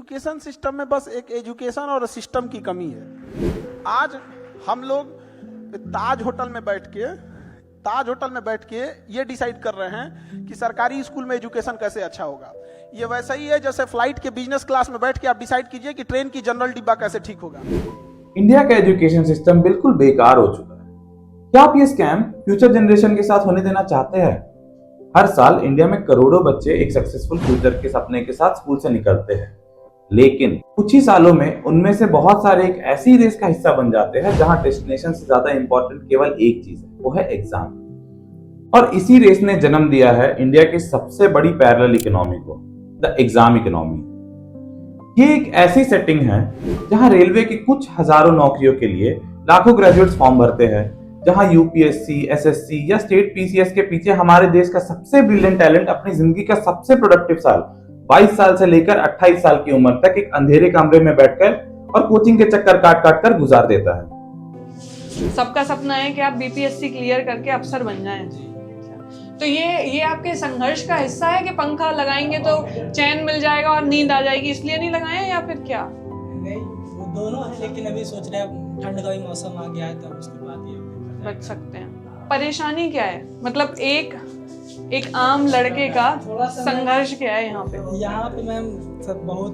Education system में बस एक एजुकेशन और सिस्टम की कमी है। आज हम लोग ताज होटल में बैठ के ये डिसाइड कर रहे हैं कि सरकारी स्कूल में एजुकेशन कैसे अच्छा होगा। ये वैसा ही है जैसे फ्लाइट के बिजनेस क्लास में बैठ के आप डिसाइड कीजिए कि ट्रेन की जनरल डिब्बा कैसे ठीक होगा। इंडिया का एजुकेशन सिस्टम बिल्कुल बेकार हो चुका है। क्या आप ये स्कैम फ्यूचर जनरेशन के साथ होने देना चाहते हैं? हर साल इंडिया में करोड़ों बच्चे एक सक्सेसफुल फ्यूचर के सपने के साथ स्कूल से निकलते हैं, लेकिन कुछ ही सालों में उनमें से बहुत सारे एक ऐसी रेस का हिस्सा बन जाते हैं जहां डेस्टिनेशन से ज्यादा इंपॉर्टेंट केवल एक चीज है, वो है एग्जाम। और इसी रेस ने जन्म दिया है इंडिया की सबसे बड़ी पैरेलल इकोनॉमी को, द एग्जाम इकोनॉमी। ये एक ऐसी सेटिंग है जहां रेलवे की कुछ हजारों नौकरियों के लिए लाखों ग्रेजुएट्स फॉर्म भरते हैं, जहां यूपीएससी, एसएससी या स्टेट पीसीएस के पीछे हमारे देश का सबसे ब्रिलियंट टैलेंट अपनी जिंदगी का सबसे प्रोडक्टिव साल 22 साल से लेकर 28 साल की उम्र तक एक अंधेरे कमरे में बैठकर और कोचिंग के चक्कर काट काट कर गुजार देता है। सबका सपना है कि आप बीपीएससी क्लियर करके अफसर बन जाएं। तो ये आपके संघर्ष का हिस्सा है कि पंखा लगाएंगे तो चैन मिल जाएगा और नींद आ जाएगी, इसलिए नहीं लगाए या फिर क्या? नहीं, वो दोनों है, लेकिन अभी सोच रहे हैं ठंड का भी मौसम आ गया है तो उसके बाद ये बच सकते हैं। परेशानी क्या है, मतलब एक आम लड़के का संघर्ष क्या है यहाँ पे मैम सब बहुत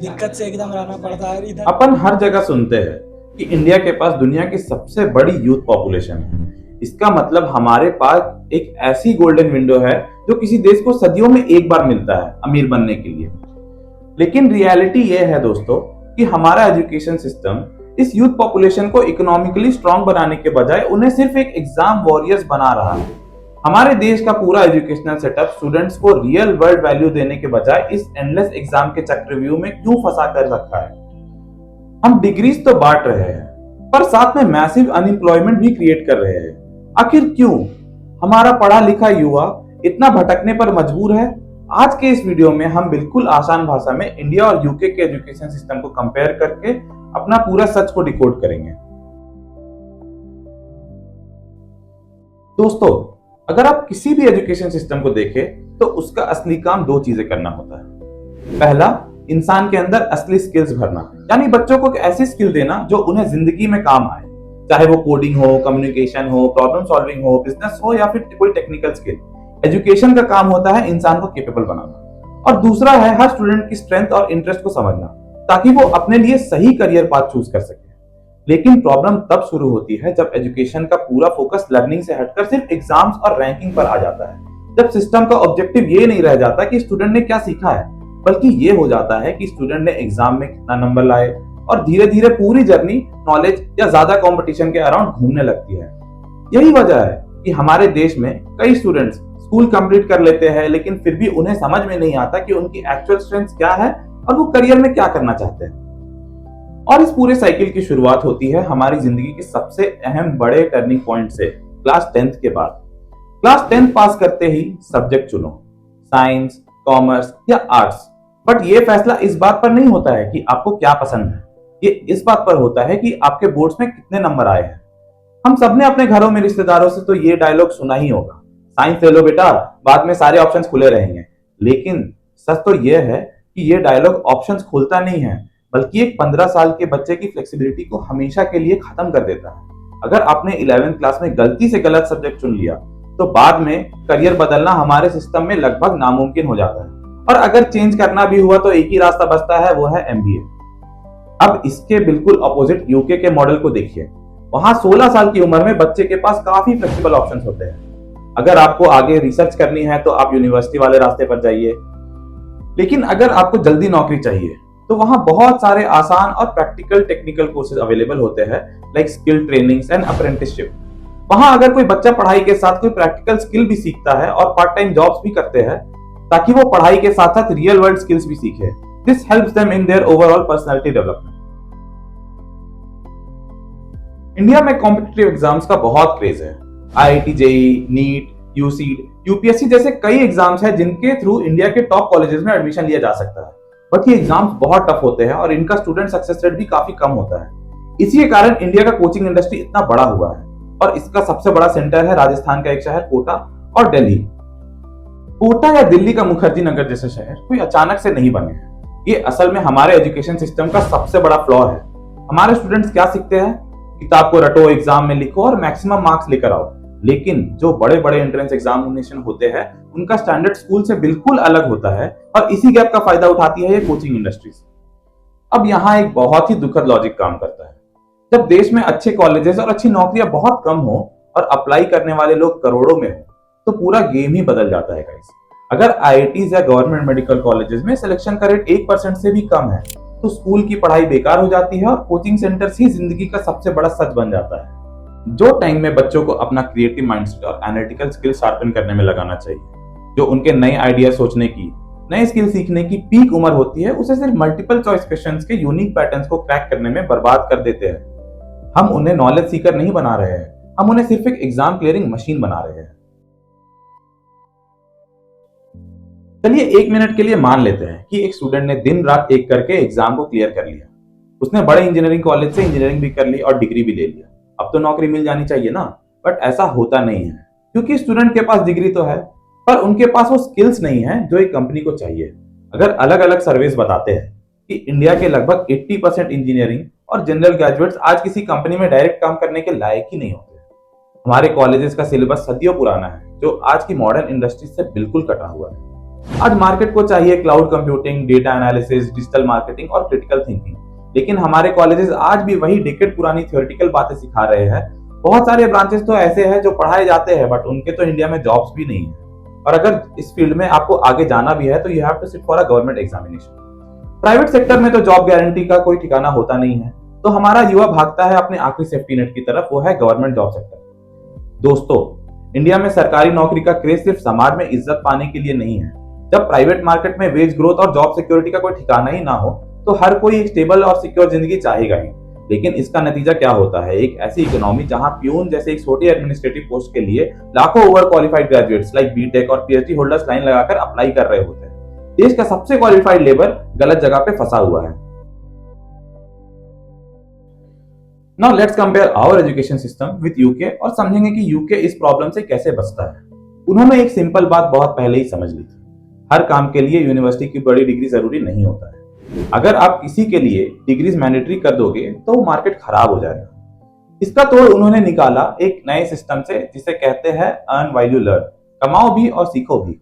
दिक्कत से एकदम रहना पड़ता है इधर। अपन हर जगह सुनते हैं कि इंडिया के पास दुनिया की सबसे बड़ी यूथ पॉपुलेशन है। इसका मतलब हमारे पास एक ऐसी गोल्डन विंडो है जो किसी देश को सदियों में एक बार मिलता है अमीर बनने के लिए। लेकिन रियलिटी ये है दोस्तों कि हमारा एजुकेशन सिस्टम इस यूथ पॉपुलेशन को इकोनॉमिकली स्ट्रांग बनाने के बजाय उन्हें सिर्फ एक एग्जाम वॉरियर्स बना रहा है। हमारे देश का पूरा एजुकेशनल सेटअप स्टूडेंट्स को रियल वर्ल्ड वैल्यू देने के बजाय इस एंडलेस एग्जाम के चक्रव्यूह में क्यों फंसा कर रखा है। हम डिग्रीज तो बांट रहे हैं पर साथ में मैसिव अनएम्प्लॉयमेंट भी क्रिएट कर रहे हैं। आखिर क्यों हमारा पढ़ा लिखा युवा इतना भटकने पर मजबूर है? आज के इस वीडियो में हम बिल्कुल आसान भाषा में इंडिया और यूके के एजुकेशन सिस्टम को कंपेयर करके अपना पूरा सच को डिकोड करेंगे। दोस्तों, अगर आप किसी भी एजुकेशन सिस्टम को देखें तो उसका असली काम दो चीजें करना होता है। पहला, इंसान के अंदर असली स्किल्स भरना, यानी बच्चों को एक ऐसी स्किल देना जो उन्हें जिंदगी में काम आए, चाहे वो कोडिंग हो, कम्युनिकेशन हो, प्रॉब्लम सॉल्विंग हो, बिजनेस हो या फिर कोई टेक्निकल स्किल। एजुकेशन का काम होता है इंसान को कैपेबल बनाना। और दूसरा है हर स्टूडेंट की स्ट्रेंथ और इंटरेस्ट को समझना ताकि वो अपने लिए सही करियर पाथ चूज कर सके। लेकिन प्रॉब्लम तब शुरू होती है जब एजुकेशन का पूरा फोकस लर्निंग से हटकर सिर्फ एग्जाम्स और रैंकिंग पर आ जाता है। जब सिस्टम का ऑब्जेक्टिव ये नहीं रह जाता कि स्टूडेंट ने क्या सीखा है, बल्कि ये हो जाता है कि स्टूडेंट ने एग्जाम में कितना नंबर लाए, और धीरे धीरे पूरी जर्नी नॉलेज या ज्यादा कंपटीशन के अराउंड घूमने लगती है। यही वजह है कि हमारे देश में कई स्टूडेंट्स स्कूल कंप्लीट कर लेते हैं लेकिन फिर भी उन्हें समझ में नहीं आता कि उनकी एक्चुअल स्ट्रेंथ क्या है और वो करियर में क्या करना चाहते हैं। और इस पूरे साइकिल की शुरुआत होती है हमारी जिंदगी के सबसे अहम बड़े टर्निंग पॉइंट से, क्लास 10th के बाद। क्लास 10th पास करते ही सब्जेक्ट चुनो, साइंस, कॉमर्स या आर्ट्स। बट ये फैसला इस बात पर नहीं होता है कि आपको क्या पसंद है, ये इस बात पर होता है कि आपके बोर्ड्स में कितने नंबर आए हैं। हम सबने अपने घरों में रिश्तेदारों से तो ये डायलॉग सुना ही होगा, साइंस ले लो बेटा, बाद में सारे ऑप्शंस खुले रहेंगे। लेकिन सच तो ये है कि ये डायलॉग ऑप्शंस खोलता नहीं है, बल्कि एक 15 साल के बच्चे की फ्लेक्सिबिलिटी को हमेशा के लिए खत्म कर देता है। अगर आपने 11th क्लास में गलती से गलत सब्जेक्ट चुन लिया तो बाद में करियर बदलना हमारे सिस्टम में लगभग नामुमकिन हो जाता है। और अगर चेंज करना भी हुआ तो एक ही रास्ता बचता है, वो है MBA। अब इसके बिल्कुल अपोजिट यूके के मॉडल को देखिए। वहां 16 साल की उम्र में बच्चे के पास काफी फ्लेक्सिबल ऑप्शंस होते हैं। अगर आपको आगे रिसर्च करनी है तो आप यूनिवर्सिटी वाले रास्ते पर जाइए, लेकिन अगर आपको जल्दी नौकरी चाहिए तो वहां बहुत सारे आसान और प्रैक्टिकल टेक्निकल कोर्सेज अवेलेबल होते हैं, like skill trainings and apprenticeship. वहां अगर कोई बच्चा पढ़ाई के साथ कोई प्रैक्टिकल स्किल भी सीखता है और पार्ट टाइम जॉब्स भी करते हैं ताकि वो पढ़ाई के साथ साथ रियल वर्ल्ड स्किल्स भी सीखे। This helps them in their overall personality development. India में कॉम्पिटिटिव एग्जाम्स का बहुत क्रेज है। IIT JEE, नीट, यूसीड, यूपीएससी जैसे कई एग्जाम्स हैं जिनके थ्रू इंडिया के टॉप कॉलेजेस में एडमिशन लिया जा सकता है। बट ये एग्जाम्स बहुत टफ होते हैं और इनका स्टूडेंट सक्सेस रेट भी काफी कम होता है। इसी के कारण इंडिया का कोचिंग इंडस्ट्री इतना बड़ा हुआ है और इसका सबसे बड़ा सेंटर है राजस्थान का एक शहर कोटा और दिल्ली। कोटा या दिल्ली का मुखर्जी नगर जैसे शहर कोई अचानक से नहीं बने हैं। ये असल में हमारे एजुकेशन सिस्टम का सबसे बड़ा फ्लॉ है। हमारे स्टूडेंट्स क्या सीखते हैं? किताब को रटो, एग्जाम में लिखो और मैक्सिमम मार्क्स लेकर आओ। लेकिन जो बड़े बड़े एंट्रेंस एग्जामिनेशन होते हैं उनका स्टैंडर्ड स्कूल से बिल्कुल अलग होता है और इसी गैप का फायदा उठाती है ये कोचिंग इंडस्ट्रीज। अब यहाँ एक बहुत ही दुखद लॉजिक काम करता है। जब देश में अच्छे कॉलेजेस और अच्छी नौकरियां बहुत कम हो और अप्लाई करने वाले लोग करोड़ों में हो तो पूरा गेम ही बदल जाता है गाइस। अगर आईआईटीज या गवर्नमेंट मेडिकल कॉलेजेस में सिलेक्शन का रेट 1% से भी कम है तो स्कूल की पढ़ाई बेकार हो जाती है और कोचिंग सेंटर्स ही जिंदगी का सबसे बड़ा सच बन जाता है। जो टाइम में बच्चों को अपना क्रिएटिव माइंडसेट और एनालिटिकल स्किल शार्पन करने में लगाना चाहिए, जो उनके नए आइडिया सोचने की, नए स्किल सीखने की पीक उम्र होती है, उसे सिर्फ मल्टीपल चॉइस क्वेश्चंस के यूनिक पैटर्न्स को क्रैक करने में बर्बाद कर देते हैं। हम उन्हें नॉलेज सीकर नहीं बना रहे हैं, हम उन्हें सिर्फ एक एग्जाम क्लियरिंग मशीन बना रहे हैं। चलिए 1 मिनट के लिए मान लेते हैं कि एक स्टूडेंट ने दिन रात एक करके एग्जाम को क्लियर कर लिया। उसने बड़े इंजीनियरिंग कॉलेज से इंजीनियरिंग भी कर ली और डिग्री भी ले लिया। अब तो नौकरी मिल जानी चाहिए ना, बट ऐसा होता नहीं है क्योंकि स्टूडेंट के पास डिग्री तो है पर उनके पास वो स्किल्स नहीं है जो एक कंपनी को चाहिए। अगर अलग अलग सर्वेस बताते हैं कि इंडिया के लगभग 80% इंजीनियरिंग और जनरल ग्रेजुएट्स आज किसी कंपनी में डायरेक्ट काम करने के लायक ही नहीं होते। हमारे कॉलेजेस का सिलेबस सदियों पुराना है जो आज की मॉडर्न इंडस्ट्री से बिल्कुल कटा हुआ है। आज मार्केट को चाहिए cloud computing, data analysis, digital marketing और क्रिटिकल थिंकिंग, लेकिन हमारे कॉलेजेस आज भी वही डेकेड पुरानी थ्योरेटिकल बातें सिखा रहे हैं। बहुत सारे ब्रांचेस तो ऐसे हैं जो पढ़ाए जाते हैं बट उनके तो इंडिया में जॉब्स भी नहीं है। और अगर इस फील्ड में आपको आगे जाना भी है तो you have to sit for a government examination. Private sector में तो जॉब गारंटी का कोई ठिकाना होता नहीं है, तो हमारा युवा भागता है अपने आखिरी सेफ्टी नेट की तरफ, वो है गवर्नमेंट जॉब सेक्टर। दोस्तों, इंडिया में सरकारी नौकरी का क्रेज सिर्फ समाज में इज्जत पाने के लिए नहीं है। जब प्राइवेट मार्केट में वेज ग्रोथ और जॉब सिक्योरिटी का कोई ठिकाना ही ना हो तो हर कोई एक स्टेबल और सिक्योर जिंदगी चाहेगा ही। लेकिन इसका नतीजा क्या होता है? एक ऐसी इकोनॉमी जहां प्यून जैसे एक छोटी एडमिनिस्ट्रेटिव पोस्ट के लिए लाखों overqualified graduates like BTech और पीएचडी होल्डर्स लाइन लगाकर अप्लाई कर रहे होते हैं। देश का सबसे क्वालिफाइड लेबर गलत जगह पे फंसा हुआ है। Now let's compare our education system with UK और समझेंगे कि यूके इस प्रॉब्लम से कैसे बचता है। उन्होंने एक सिंपल बात बहुत पहले ही समझ ली थी, हर काम के लिए यूनिवर्सिटी की बड़ी डिग्री जरूरी नहीं होता है। अगर आप किसी के लिए डिग्रीज मैंडेटरी कर दोगे तो मार्केट खराब हो जाएगा। इसका तोड़ उन्होंने निकाला एक नए सिस्टम से जिसे कहते हैं अर्न व्हाइल यू लर्न, कमाओ भी और सीखो भी।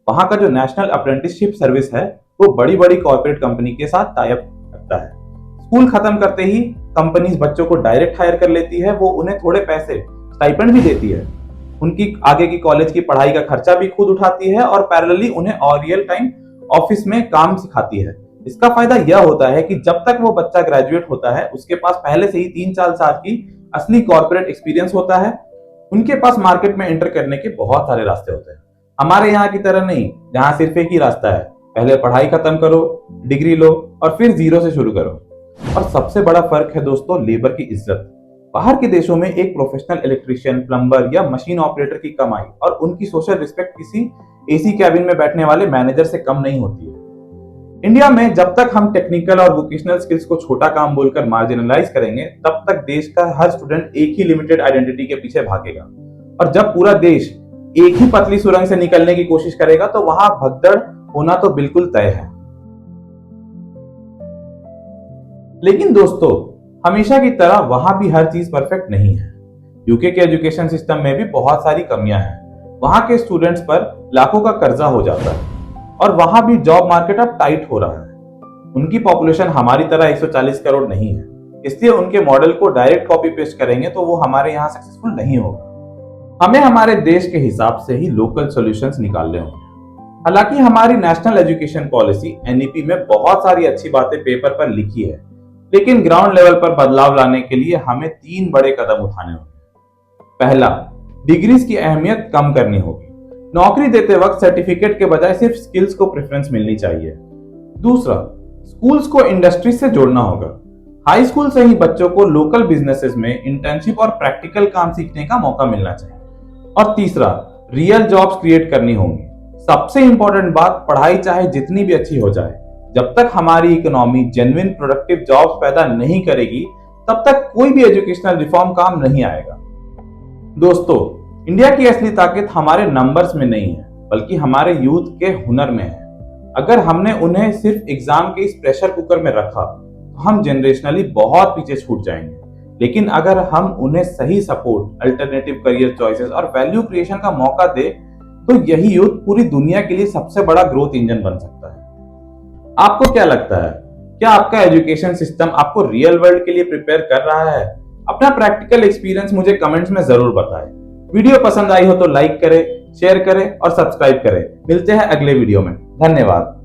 वहां का जो नेशनल अप्रेंटिसशिप सर्विस है वो बड़ी बड़ी कॉर्पोरेट कंपनी के साथ टाई अप करता है। स्कूल खत्म करते ही कंपनीज बच्चों को डायरेक्ट हायर कर लेती है, वो उन्हें थोड़े पैसे स्टाइपेंड भी देती है, उनकी आगे की कॉलेज की पढ़ाई का खर्चा भी खुद उठाती है और पैरेलली उन्हें और रियल टाइम ऑफिस में काम सिखाती है। इसका फायदा यह होता है कि जब तक वो बच्चा ग्रेजुएट होता है उसके पास पहले से ही 3-4 साल की असली कॉर्पोरेट एक्सपीरियंस होता है। उनके पास मार्केट में एंटर करने के बहुत सारे रास्ते होते हैं। हमारे यहाँ की तरह नहीं जहाँ सिर्फ एक ही रास्ता है, पहले पढ़ाई खत्म करो, डिग्री लो और फिर जीरो से शुरू करो। और सबसे बड़ा फर्क है दोस्तों लेबर की इज्जत। बाहर के देशों में एक प्रोफेशनल इलेक्ट्रिशियन, प्लम्बर या मशीन ऑपरेटर की कमाई और उनकी सोशल रिस्पेक्ट किसी एसी कैबिन में बैठने वाले मैनेजर से कम नहीं होती है। इंडिया में जब तक हम टेक्निकल और वोकेशनल स्किल्स को छोटा काम बोलकर मार्जिनलाइज करेंगे तब तक देश का हर स्टूडेंट एक ही लिमिटेड आइडेंटिटी के पीछे भागेगा। और जब पूरा देश एक ही पतली सुरंग से निकलने की कोशिश करेगा तो वहां भगदड़ होना तो बिल्कुल तय है। लेकिन दोस्तों, हमेशा की तरह वहां भी हर चीज परफेक्ट नहीं है। यूके के एजुकेशन सिस्टम में भी बहुत सारी कमियां हैं। वहां के स्टूडेंट्स पर लाखों का कर्जा हो जाता है और वहां भी जॉब मार्केट अब टाइट हो रहा है। उनकी पॉपुलेशन हमारी तरह 140 करोड़ नहीं है, इसलिए उनके मॉडल को डायरेक्ट कॉपी पेस्ट करेंगे तो वो हमारे यहाँ सक्सेसफुल नहीं होगा। हमें हमारे देश के हिसाब से ही लोकल सॉल्यूशंस निकालने होंगे। हालांकि हमारी नेशनल एजुकेशन पॉलिसी एनईपी में बहुत सारी अच्छी बातें पेपर पर लिखी है, लेकिन ग्राउंड लेवल पर बदलाव लाने के लिए हमें 3 बड़े कदम उठाने होंगे। पहला, डिग्रीज की अहमियत कम करनी होगी। नौकरी देते वक्त सर्टिफिकेट के बजाय सिर्फ स्किल्स को प्रेफरेंस मिलनी चाहिए। दूसरा, स्कूल्स को इंडस्ट्री से जोड़ना होगा। हाई स्कूल से ही बच्चों को लोकल बिजनेसेस में इंटर्नशिप और प्रैक्टिकल काम सीखने का मौका मिलना चाहिए। और तीसरा, रियल जॉब्स क्रिएट करनी होंगी। सबसे इंपॉर्टेंट बात, पढ़ाई चाहे जितनी भी अच्छी हो जाए, जब तक हमारी इकोनॉमी जेन्युइन प्रोडक्टिव जॉब्स पैदा नहीं करेगी तब तक कोई भी एजुकेशनल रिफॉर्म काम नहीं आएगा। दोस्तों, इंडिया की असली ताकत हमारे नंबर्स में नहीं है बल्कि हमारे यूथ के हुनर में है। अगर हमने उन्हें सिर्फ एग्जाम के इस प्रेशर कुकर में रखा तो हम जनरेशनली बहुत पीछे छूट जाएंगे। लेकिन अगर हम उन्हें सही सपोर्ट, अल्टरनेटिव करियर चॉइसेस और वैल्यू क्रिएशन का मौका दे तो यही यूथ पूरी दुनिया के लिए सबसे बड़ा ग्रोथ इंजन बन सकता है। आपको क्या लगता है, क्या आपका एजुकेशन सिस्टम आपको रियल वर्ल्ड के लिए प्रिपेयर कर रहा है? अपना प्रैक्टिकल एक्सपीरियंस मुझे कमेंट्स में जरूर बताएं। वीडियो पसंद आई हो तो लाइक करें, शेयर करें और सब्सक्राइब करें। मिलते हैं अगले वीडियो में। धन्यवाद।